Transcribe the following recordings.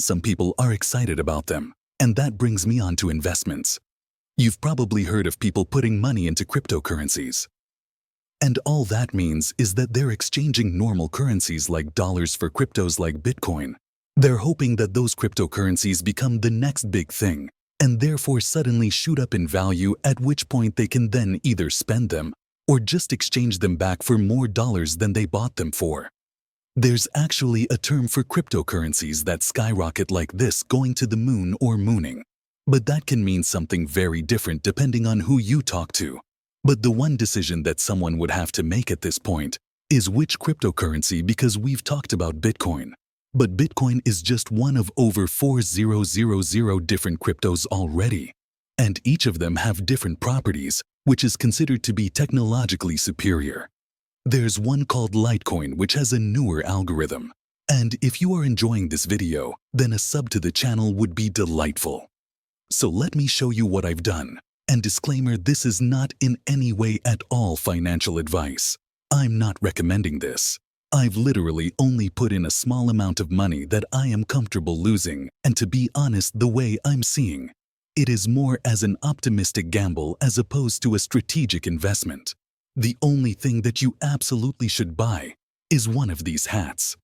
some people are excited about them, and that brings me on to investments. You've probably heard of people putting money into cryptocurrencies. And all that means is that they're exchanging normal currencies like dollars for cryptos like Bitcoin. They're hoping that those cryptocurrencies become the next big thing, and therefore suddenly shoot up in value, at which point they can then either spend them or just exchange them back for more dollars than they bought them for. There's actually a term for cryptocurrencies that skyrocket like this, going to the moon or mooning. But that can mean something very different depending on who you talk to. But the one decision that someone would have to make at this point is which cryptocurrency, because we've talked about Bitcoin. But Bitcoin is just one of over 4,000 different cryptos already. And each of them have different properties, which is considered to be technologically superior. There's one called Litecoin, which has a newer algorithm. And if you are enjoying this video, then a sub to the channel would be delightful. So let me show you what I've done. And disclaimer, this is not in any way at all financial advice. I'm not recommending this. I've literally only put in a small amount of money that I am comfortable losing, and to be honest, the way I'm seeing it is more as an optimistic gamble as opposed to a strategic investment. The only thing that you absolutely should buy is one of these hats.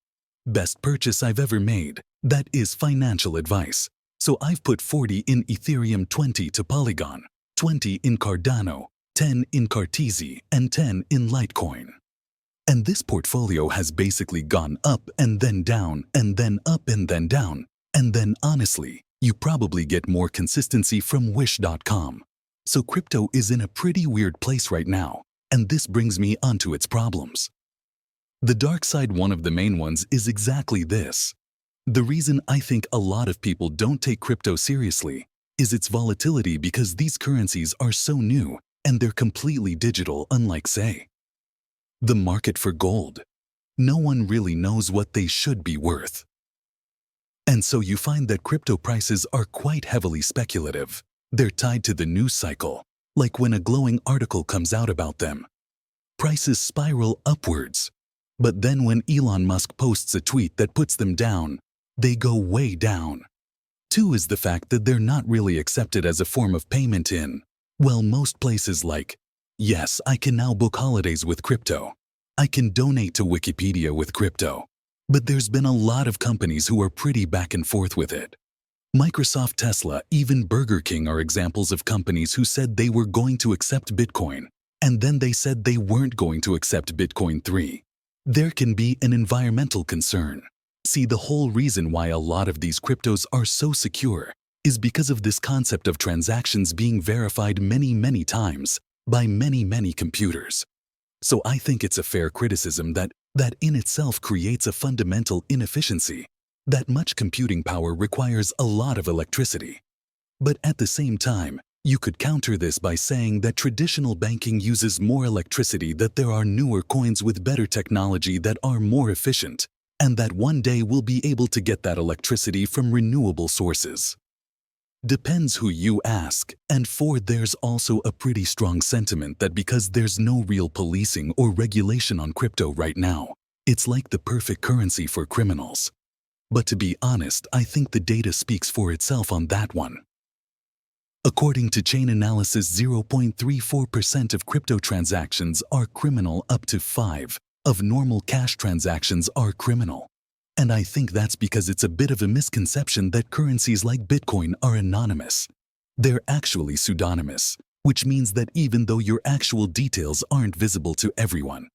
Best purchase I've ever made. That is financial advice. So I've put 40 in Ethereum, 20 to Polygon, 20 in Cardano, 10 in Cartesi, and 10 in Litecoin. And this portfolio has basically gone up and then down, and then up and then down. And then honestly, you probably get more consistency from Wish.com. So crypto is in a pretty weird place right now, and this brings me onto its problems. The dark side, one of the main ones, is exactly this. The reason I think a lot of people don't take crypto seriously is its volatility, because these currencies are so new and they're completely digital, unlike, say, the market for gold. No one really knows what they should be worth. And so you find that crypto prices are quite heavily speculative. They're tied to the news cycle, like when a glowing article comes out about them. Prices spiral upwards. But then when Elon Musk posts a tweet that puts them down, they go way down. Two is the fact that they're not really accepted as a form of payment in, well, most places. Like, yes, I can now book holidays with crypto. I can donate to Wikipedia with crypto. But there's been a lot of companies who are pretty back and forth with it. Microsoft, Tesla, even Burger King are examples of companies who said they were going to accept Bitcoin, and then they said they weren't going to accept Bitcoin 3. There can be an environmental concern. See, the whole reason why a lot of these cryptos are so secure is because of this concept of transactions being verified many times by many computers. So I think it's a fair criticism that in itself creates a fundamental inefficiency. That much computing power requires a lot of electricity. But at the same time, you could counter this by saying that traditional banking uses more electricity, that there are newer coins with better technology that are more efficient, and that one day we'll be able to get that electricity from renewable sources. Depends who you ask, and there's also a pretty strong sentiment that because there's no real policing or regulation on crypto right now, it's like the perfect currency for criminals. But to be honest, I think the data speaks for itself on that one. According to Chain Analysis, 0.34% of crypto transactions are criminal, up to 5% of normal cash transactions are criminal. And I think that's because it's a bit of a misconception that currencies like Bitcoin are anonymous. They're actually pseudonymous, which means that even though your actual details aren't visible to everyone,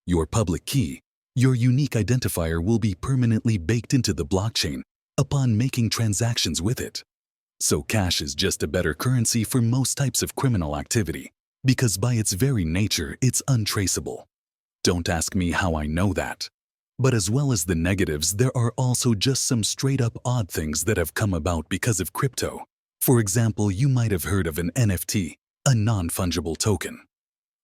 your public key, your unique identifier, will be permanently baked into the blockchain upon making transactions with it. So cash is just a better currency for most types of criminal activity, because by its very nature, it's untraceable. Don't ask me how I know that. But as well as the negatives, there are also just some straight-up odd things that have come about because of crypto. For example, you might have heard of an NFT, a non-fungible token.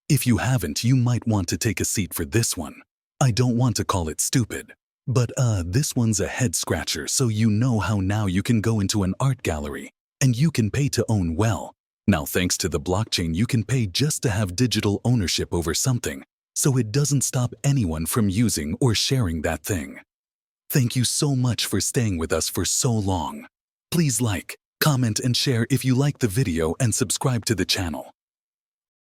If you haven't, you might want to take a seat for this one. I don't want to call it stupid, but this one's a head-scratcher. So you know how now you can go into an art gallery and you can pay to own. Well, now thanks to the blockchain, you can pay just to have digital ownership over something, so it doesn't stop anyone from using or sharing that thing. Thank you so much for staying with us for so long. Please like, comment, and share if you like the video and subscribe to the channel.